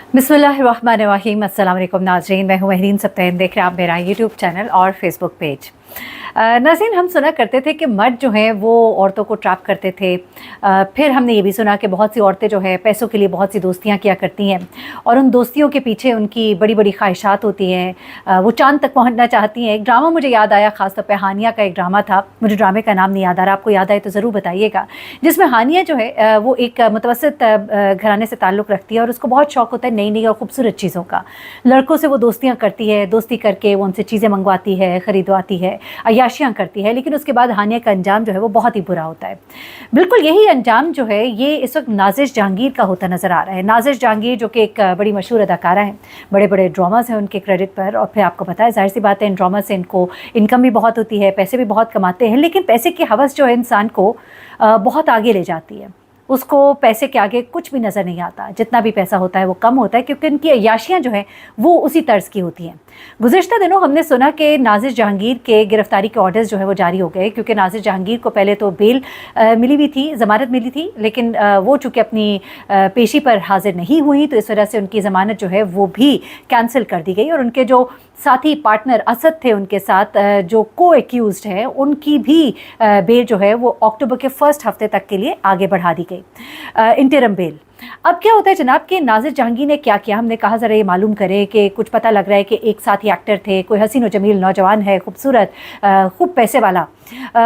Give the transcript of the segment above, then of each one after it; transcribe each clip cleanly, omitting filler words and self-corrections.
बिस्मिल्लाहिर्रहमानिर्रहीम। अस्सलाम वालेकुम नाज़रीन, मैं हूँ महरीन सप्ताह, देख रहे हैं आप मेरा यूट्यूब चैनल और फेसबुक पेज। नाज़रीन, हम सुना करते थे कि मर्द जो हैं वो औरतों को ट्रैप करते थे। फिर हमने ये भी सुना कि बहुत सी औरतें जो है पैसों के लिए बहुत सी दोस्तियाँ किया करती हैं और उन दोस्तियों के पीछे उनकी बड़ी बड़ी ख्वाहिशात होती हैं। वो चांद तक पहुँचना चाहती हैं। एक ड्रामा मुझे याद आया, ख़ास तौर पर हानिया का एक ड्रामा था, मुझे ड्रामे का नाम नहीं याद आ रहा, आपको याद आए तो ज़रूर बताइएगा, जिसमें हानिया जो है वो एक मुतवसत घराने से ताल्लुक़ रखती है और उसको बहुत शौक़ होता है नई नई और ख़ूबसूरत चीज़ों का। लड़कों से वो दोस्तियाँ करती है, दोस्ती करके वो उनसे चीज़ें मंगवाती है, ख़रीदवाती है, अय्याशियाँ करती है, लेकिन उसके बाद हानिया का अंजाम जो है वो बहुत ही बुरा होता है। बिल्कुल यही अंजाम जो है ये इस वक्त नाज़िश जहांगीर का होता नज़र आ रहा है। नाज़िश जहांगीर जो कि एक बड़ी मशहूर अदाकारा हैं, बड़े बड़े ड्रामास हैं उनके क्रेडिट पर, और फिर आपको पता है ज़ाहिर सी बात है इन ड्रामा से इनको इनकम भी बहुत होती है, पैसे भी बहुत कमाते हैं, लेकिन पैसे की हवस जो है इंसान को बहुत आगे ले जाती है। उसको पैसे के आगे कुछ भी नज़र नहीं आता, जितना भी पैसा होता है वो कम होता है, क्योंकि उनकी अय्याशियाँ जो हैं वो उसी तर्ज़ की होती हैं। गुज़िश्ता दिनों हमने सुना कि नाज़िश जहांगीर के गिरफ़्तारी के ऑर्डर्स जो है वो जारी हो गए, क्योंकि नाज़िश जहांगीर को पहले तो बेल मिली हुई थी, ज़मानत मिली थी, लेकिन वो चूँकि अपनी पेशी पर हाज़िर नहीं हुई तो इस वजह से उनकी ज़मानत जो है वो भी कैंसिल कर दी गई, और उनके जो साथी पार्टनर असद थे उनके साथ जो को एक्यूज़्ड है उनकी भी बेल जो है वो अक्टूबर के फर्स्ट हफ्ते तक के लिए आगे बढ़ा दी गई, इंटरम बेल। अब क्या होता है जनाब कि नाज़िश जहांगीर ने क्या किया, हमने कहा ज़रा ये मालूम करें कि कुछ पता लग रहा है कि एक साथी एक्टर थे, कोई हसीन व जमील नौजवान है, खूबसूरत, खूब पैसे वाला,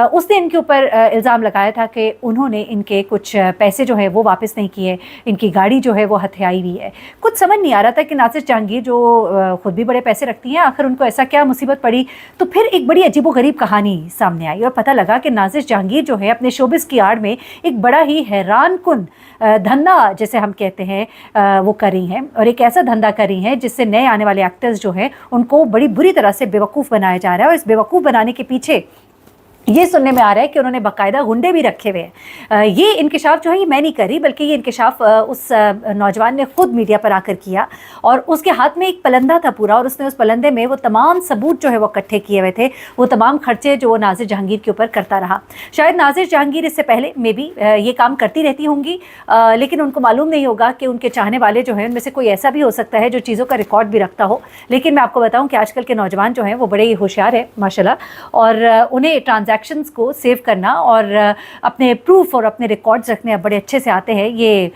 उसने इनके ऊपर इल्ज़ाम लगाया था कि उन्होंने इनके कुछ पैसे जो है वो वापस नहीं किए, इनकी गाड़ी जो है वो हथियाई हुई है। कुछ समझ नहीं आ रहा था कि नाज़िश जहांगीर जो ख़ुद भी बड़े पैसे रखती हैं, आखिर उनको ऐसा क्या मुसीबत पड़ी। तो फिर एक बड़ी अजीब व गरीब कहानी सामने आई और पता लगा कि नाज़िश जहांगीर जो है अपने शोबिस की आड़ में एक बड़ा ही हैरान कुन धंधा जैसे हम कहते हैं वो कर रही हैं, और एक ऐसा धंधा कर रही हैं जिससे नए आने वाले एक्टर्स जो हैं उनको बड़ी बुरी तरह से बेवकूफ़ बनाया जा रहा है। और इस बेवकूफ़ बनाने के पीछे ये सुनने में आ रहा है कि उन्होंने बाकायदा गुंडे भी रखे हुए हैं। ये इंकशाफ जो है ये मैं नहीं कर रही, बल्कि ये इंकशाफ उस नौजवान ने ख़ुद मीडिया पर आकर किया, और उसके हाथ में एक पलंदा था पूरा, और उसने उस पलंदे में वो तमाम सबूत जो है वो इकट्ठे किए हुए थे, वो तमाम खर्चे जो वो नाज़िश जहांगीर के ऊपर करता रहा। शायद नाज़िश जहांगीर इससे पहले में भी ये काम करती रहती होंगी, लेकिन उनको मालूम नहीं होगा कि उनके चाहने वाले जो हैं उनमें से कोई ऐसा भी हो सकता है जो चीज़ों का रिकॉर्ड भी रखता हो। लेकिन मैं आपको बताऊँ कि आजकल के नौजवान जो हैं वो बड़े ही होशियार हैं माशाल्लाह, और उन्हें ट्रांजैक्शंस को सेव करना और अपने प्रूफ और अपने रिकॉर्ड्स रखने बड़े अच्छे से आते हैं। ये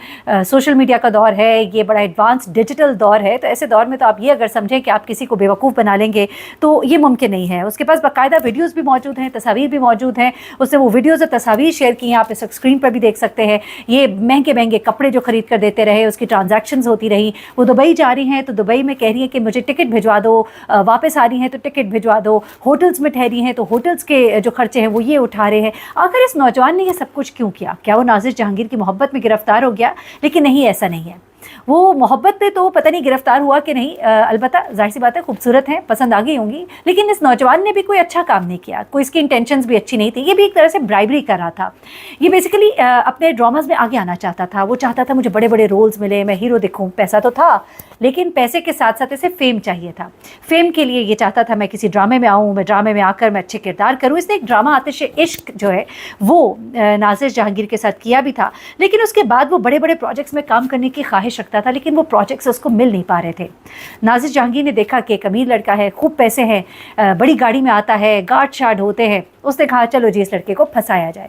सोशल मीडिया का दौर है, ये बड़ा एडवांस डिजिटल दौर है, तो ऐसे दौर में तो आप ये अगर समझें कि आप किसी को बेवकूफ़ बना लेंगे तो ये मुमकिन नहीं है। उसके पास बाकायदा वीडियोज़ भी मौजूद हैं, तस्वीर भी मौजूद हैं, उसने वो वीडियोज़ और तस्वीर शेयर की हैं, आप इस स्क्रीन पर भी देख सकते हैं। ये महंगे महंगे कपड़े जो ख़रीद कर देते रहे, उसकी ट्रांजैक्शंस होती रही। वो दुबई जा रही हैं तो दुबई में कह रही हैं कि मुझे टिकट भिजवा दो, वापस आ रही हैं तो टिकट भिजवा दो, होटल्स में ठहरी हैं तो होटल्स के जो खर्चे हैं वो ये उठा रहे हैं। आखिर इस नौजवान ने ये सब कुछ क्यों किया? क्या वो नाज़िश जहांगीर की मोहब्बत में गिरफ्तार हो गया? लेकिन नहीं, ऐसा नहीं है। वो मोहब्बत पे तो पता नहीं गिरफ्तार हुआ कि नहीं, अलबत्ता जाहिर सी बात है खूबसूरत है, पसंद आ गई होंगी, लेकिन इस नौजवान ने भी कोई अच्छा काम नहीं किया, कोई इसकी इंटेंशंस भी अच्छी नहीं थी। ये भी एक तरह से ब्राइबरी कर रहा था। ये बेसिकली अपने ड्रामाज में आगे आना चाहता था, वो चाहता था मुझे बड़े बड़े रोल्स मिले, मैं हीरो दिखूँ। पैसा तो था, लेकिन पैसे के साथ साथ इसे फेम चाहिए था। फेम के लिए ये चाहता था मैं किसी ड्रामे में आऊँ, मैं ड्रामे में आकर मैं अच्छे किरदार करूँ। इसने एक ड्रामा आतिश इश्क जो है वो नाज़िश जहांगीर के साथ किया भी था, लेकिन उसके बाद वो बड़े बड़े प्रोजेक्ट्स में काम करने की ख्वाहिश रखता था, लेकिन वो प्रोजेक्ट्स उसको मिल नहीं पा रहे थे। नाज़िश जहांगीर ने देखा कि एक अमीर लड़का है, खूब पैसे हैं, बड़ी गाड़ी में आता है, गार्ड शार्ड होते हैं, उसने कहा चलो जी इस लड़के को फंसाया जाए।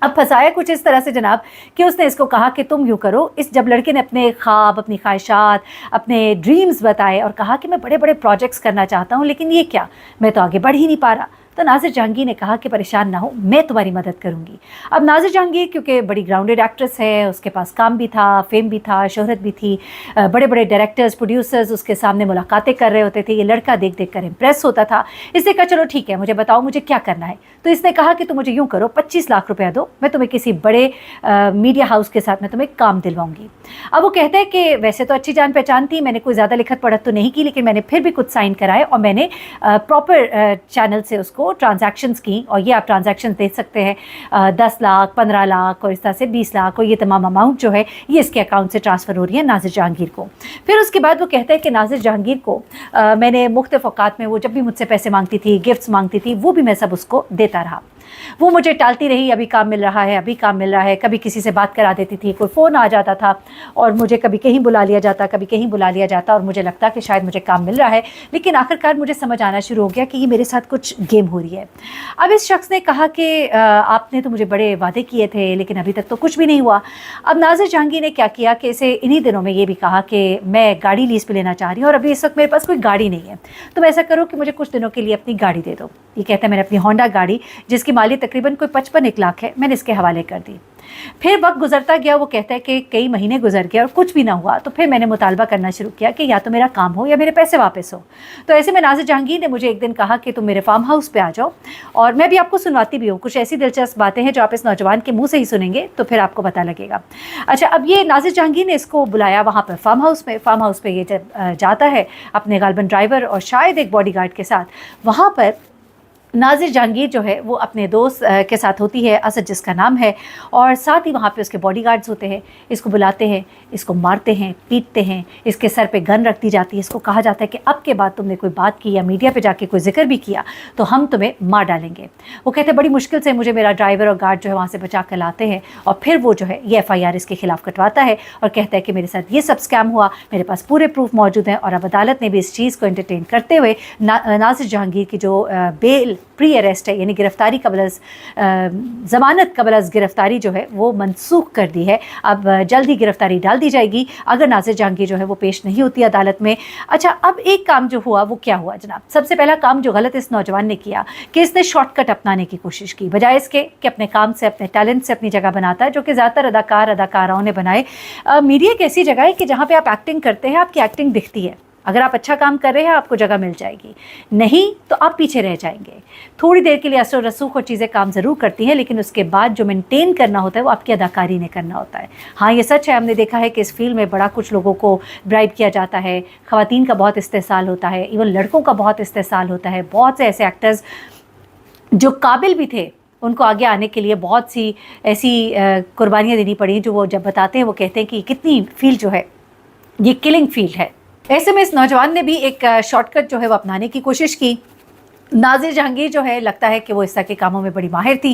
अब फंसाया कुछ इस तरह से जनाब कि उसने इसको कहा कि तुम यूँ करो। इस जब लड़के ने अपने ख्वाब, अपनी ख्वाहिशात, अपने ड्रीम्स बताए और कहा कि मैं बड़े बड़े प्रोजेक्ट्स करना चाहता हूँ, लेकिन ये क्या, मैं तो आगे बढ़ ही नहीं पा रहा, तो नाज़िश जहांगीर ने कहा कि परेशान ना हो, मैं तुम्हारी मदद करूंगी। अब नाज़िश जहांगीर क्योंकि बड़ी ग्राउंडेड एक्ट्रेस है, उसके पास काम भी था, फेम भी था, शोहरत भी थी, बड़े बड़े डायरेक्टर्स, प्रोड्यूसर्स उसके सामने मुलाकातें कर रहे होते थे, ये लड़का देख देख कर इम्प्रेस होता था। इसने कहा चलो ठीक है, मुझे बताओ मुझे क्या करना है। तो इसने कहा कि तुम मुझे यूँ करो, 25 लाख रुपया दो, मैं तुम्हें किसी बड़े मीडिया हाउस के साथ मैं तुम्हें काम दिलवाऊंगी। अब वो कहते हैं कि वैसे तो अच्छी जान पहचान थी, मैंने कोई ज़्यादा लिखत पढ़त तो नहीं की, लेकिन मैंने फिर भी कुछ साइन कराए और मैंने प्रॉपर चैनल से उसको ट्रांजैक्शंस की, और ये आप ट्रांजैक्शंस देख सकते हैं 10 लाख, 15 लाख और इस तरह से 20 लाख, और ये तमाम अमाउंट जो है ये इसके अकाउंट से ट्रांसफ़र हो रही है नाज़िश जहांगीर को। फिर उसके बाद वो कहते हैं कि नाज़िश जहांगीर को मैंने मुख्तलिफ़ औक़ात में वो जब भी मुझसे पैसे मांगती थी, गिफ्ट्स मांगती थी, वो भी मैं सब उसको देता रहा। वो मुझे टालती रही, अभी काम मिल रहा है, अभी काम मिल रहा है, कभी किसी से बात करा देती थी, कोई फ़ोन आ जाता था और मुझे कभी कहीं बुला लिया जाता, कभी कहीं बुला लिया जाता और मुझे लगता कि शायद मुझे काम मिल रहा है, लेकिन आखिरकार मुझे समझ आना शुरू हो गया कि ये मेरे साथ कुछ गेम हो रही है। अब इस शख्स ने कहा कि आपने तो मुझे बड़े वादे किए थे लेकिन अभी तक तो कुछ भी नहीं हुआ। अब नाज़िर जहांगीर ने क्या किया कि इसे इन्हीं दिनों में ये भी कहा कि मैं गाड़ी लीज़ पे लेना चाह रही हूँ और अभी इस वक्त मेरे पास कोई गाड़ी नहीं है, तो ऐसा करो कि मुझे कुछ दिनों के लिए अपनी गाड़ी दे दो। ये कहता है मैंने अपनी होंडा गाड़ी, जिसकी मालियत तकरीबन कोई 55 लाख है, मैंने इसके हवाले कर दी। फिर वक्त गुजरता गया, वो कहता है कि कई महीने गुजर गए और कुछ भी ना हुआ, तो फिर मैंने मुतालबा करना शुरू किया कि या तो मेरा काम हो या मेरे पैसे वापस हो। तो ऐसे में नाज़िर जहांगीर ने मुझे एक दिन कहा कि तुम मेरे फार्म हाउस पे आ जाओ और मैं भी आपको सुनवाती भी हूँ, कुछ ऐसी दिलचस्प बातें हैं जो आप इस नौजवान के मुँह से ही सुनेंगे तो फिर आपको पता लगेगा। अच्छा, अब ये नाज़िर जहांगीर ने इसको बुलाया वहाँ पर फार्म हाउस पे ये जब जाता है अपने गालबन ड्राइवर और शायद एक बॉडीगार्ड के साथ, वहाँ पर नाज़िर जहांगीर जो है वो अपने दोस्त के साथ होती है, असद जिसका नाम है, और साथ ही वहाँ पे उसके बॉडीगार्ड्स होते हैं। इसको बुलाते हैं, इसको मारते हैं, पीटते हैं, इसके सर पे गन रख दी जाती है, इसको कहा जाता है कि अब के बाद तुमने कोई बात की या मीडिया पे जाके कोई जिक्र भी किया तो हम तुम्हें मार डालेंगे। वो कहते हैं बड़ी मुश्किल से मुझे मेरा ड्राइवर और गार्ड जो है वहाँ से बचा कर लाते हैं और फिर वो जो है ये FIR इसके खिलाफ़ कटवाता है और कहता है कि मेरे साथ ये सब स्कैम हुआ, मेरे पास पूरे प्रूफ मौजूद हैं। और अब अदालत ने भी इस चीज़ को एंटरटेन करते हुए नाज़िर जहांगीर की जो बेल प्री अरेस्ट है, यानी गिरफ्तारी ज़मानत कबल अज़ गिरफ्तारी जो है वो मनसूख कर दी है। अब जल्द ही गिरफ्तारी डाल दी जाएगी अगर नाज़िर जहांगीर जो है वो पेश नहीं होती अदालत में। अच्छा, अब एक काम जो हुआ वो क्या हुआ जनाब? सबसे पहला काम जो गलत इस नौजवान ने किया कि इसने शॉर्टकट अपनाने की कोशिश की, बजाय इसके कि अपने काम से, अपने टैलेंट से अपनी जगह बनाता है, जो कि ज़्यादातर अदाकाराओं ने बनाए। मीडिया एक ऐसी जगह है कि जहाँ पर आप एक्टिंग करते हैं, आपकी एक्टिंग दिखती है। अगर आप अच्छा काम कर रहे हैं आपको जगह मिल जाएगी, नहीं तो आप पीछे रह जाएंगे। थोड़ी देर के लिए असर रसूख और चीज़ें काम ज़रूर करती हैं, लेकिन उसके बाद जो मेंटेन करना होता है वो आपकी अदाकारी ने करना होता है। हाँ, ये सच है, हमने देखा है कि इस फील्ड में बड़ा कुछ लोगों को ब्राइब किया जाता है, ख़वातीन का बहुत इस्तेसाल होता है, इवन लड़कों का बहुत इस्तेसाल होता है। बहुत से ऐसे एक्टर्स जो काबिल भी थे, उनको आगे आने के लिए बहुत सी ऐसी कुर्बानियाँ देनी पड़ी, जो वो जब बताते हैं वो कहते हैं कि कितनी फील्ड जो है ये किलिंग फील्ड है। ऐसे में इस नौजवान ने भी एक शॉर्टकट जो है वो अपनाने की कोशिश की। नाज़िर जहांगीर जो है लगता है कि वो इस तरह के कामों में बड़ी माहिर थी।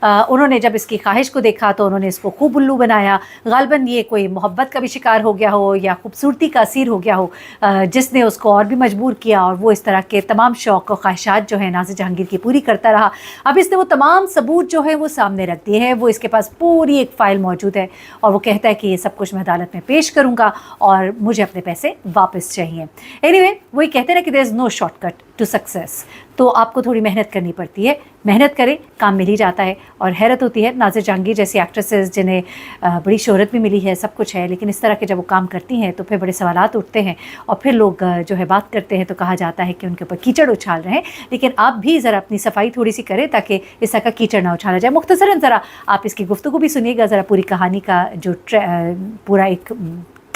उन्होंने जब इसकी ख्वाहिश को देखा तो उन्होंने इसको खूब उल्लू बनाया। गालबन ये कोई मोहब्बत का भी शिकार हो गया हो या खूबसूरती का असीर हो गया हो, जिसने उसको और भी मजबूर किया और वो इस तरह के तमाम शौक़ और ख्वाहिशात जो है नाज़िर जहांगीर की पूरी करता रहा। अब इसने वो तमाम सबूत जो है वो सामने रख दिए हैं, वो इसके पास पूरी एक फ़ाइल मौजूद है और वो कहता है कि ये सब कुछ मैं अदालत में पेश करूँगा और मुझे अपने पैसे वापस चाहिए। एनीवे, वही कहते हैं कि there is no shortcut to success, तो आपको थोड़ी मेहनत करनी पड़ती है, मेहनत करें काम मिल ही जाता है। और हैरत होती है, नाज़िर जहांगीर जैसी एक्ट्रेसेस जिन्हें बड़ी शोहरत भी मिली है, सब कुछ है, लेकिन इस तरह के जब वो काम करती हैं तो फिर बड़े सवालात उठते हैं और फिर लोग जो है बात करते हैं तो कहा जाता है कि उनके ऊपर कीचड़ उछाल रहे हैं। लेकिन आप भी ज़रा अपनी सफाई थोड़ी सी करें ताकि इस तरह का कीचड़ ना उछाला जाए। मुख्तसरन ज़रा आप इसकी गुफ्तगू भी सुनिएगा, ज़रा पूरी कहानी का जो पूरा एक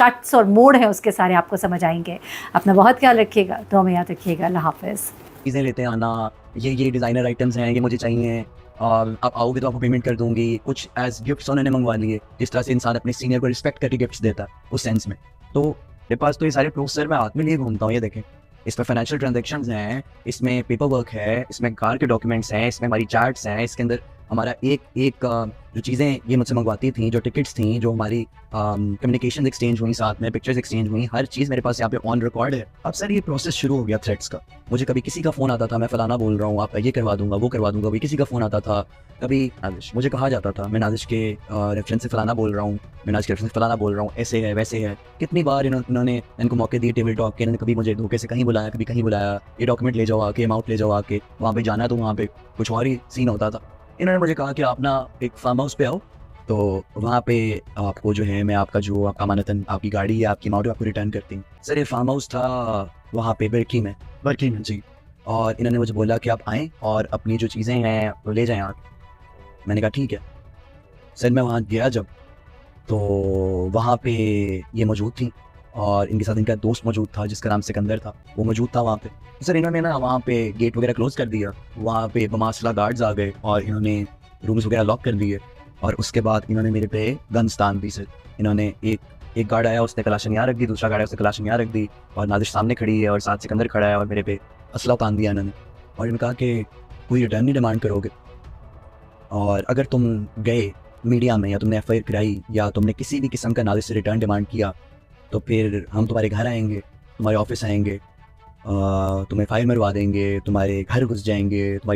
कट्स और मोड़ है उसके सारे आपको समझ आएंगे। अपना बहुत ख्याल रखिएगा, दुआ में याद रखिएगा। अल्लाह हाफ़िज़। चीज़ें लेते हैं आना, ये डिज़ाइनर आइटम्स हैं, ये मुझे चाहिए और आप आओगे तो आपको पेमेंट कर दूंगी। कुछ एज गिफ्ट्स उन्होंने मंगवा लिए, जिस तरह से इंसान अपने सीनियर को रिस्पेक्ट करके गिफ्ट्स देता है उस सेंस में। तो मेरे पास तो ये सारे प्रूफ सर मैं हाथ में लिए घूमता हूँ। ये देखें, इसमें फाइनेंशियल ट्रांजेक्शंस हैं, इसमें पेपर वर्क है, इसमें कार के डॉक्यूमेंट्स हैं, इसमें हमारी चार्ट्स हैं, इसके अंदर हमारा एक जो चीज़ें ये मुझसे मंगवाती थी, जो टिकट्स थी, जो हमारी कम्युनिकेशन एक्सचेंज हुई, साथ में पिक्चर्स एक्सचेंज हुई, हर चीज़ मेरे पास यहाँ पे ऑन रिकॉर्ड है। अब सर ये प्रोसेस शुरू हो गया थ्रेड्स का। मुझे कभी किसी का फ़ोन आता था, मैं फलाना बोल रहा हूँ, आप ये करवा दूंगा, वो करवा दूंगा। कभी किसी का फ़ोन आता था, कभी नाज़िश, मुझे कहा जाता था मैं नाज़िश के रेफरेंस से फलाना बोल रहा हूँ, मैं नाज़िश के रेफरेंस से फलाना बोल रहा हूँ, ऐसे है वैसे है। कितनी बार इन्होंने इनको मौके दिए टेबल टॉक के, इन्होंने कभी मुझे धोखे से कहीं बुलाया, कभी कहीं बुलाया, ये डॉक्यूमेंट ले जाओ आके, अमाउंट ले जाओ आके, वहाँ पे जाना है तो वहाँ पे कुछ और ही सीन होता था। इन्होंने मुझे कहा कि आप ना एक फार्म हाउस पे आओ, तो वहाँ पे आपको जो है मैं आपका जो आपका अमानतन आपकी गाड़ी या आपकी अमाउंट आपको रिटर्न करती हूँ। सर ये फार्म हाउस था वहाँ पे बर्की में जी। और इन्होंने मुझे बोला कि आप आएँ और अपनी जो चीज़ें हैं वो ले जाएँ आप। मैंने कहा ठीक है सर। मैं वहाँ गया जब, तो वहाँ पे ये मौजूद थी और इनके साथ इनका दोस्त मौजूद था जिसका नाम सिकंदर था, वो मौजूद था वहाँ पे। सर इन्होंने ना वहाँ पे गेट वगैरह क्लोज़ कर दिया, वहाँ पे बमासला गार्ड्स आ गए और इन्होंने रूम्स वगैरह लॉक कर दिए और उसके बाद इन्होंने मेरे पे गन्स तान दी। सर इन्होंने एक गार्ड आया, उसने कलाशन यहाँ रख दी, दूसरा गार्ड आया, उसने कलाशन यहाँ रख दी और नाज़िश सामने खड़ी है और साथ सिकंदर खड़ा है और मेरे पे असला तान दिया इन्होंने। और इन्होंने कहा कि कोई रिटर्न नहीं डिमांड करोगे? اور اگر تم گئے میڈیا میں یا تم نے ایف آئی آر کرائی یا تم نے کسی بھی قسم کا ناظر سے ریٹرن ڈیمانڈ کیا تو پھر ہم تمہارے گھر آئیں گے, تمہارے آفس آئیں گے, تمہیں فائل مروا دیں گے, تمہارے گھر گھس جائیں گے, تمہاری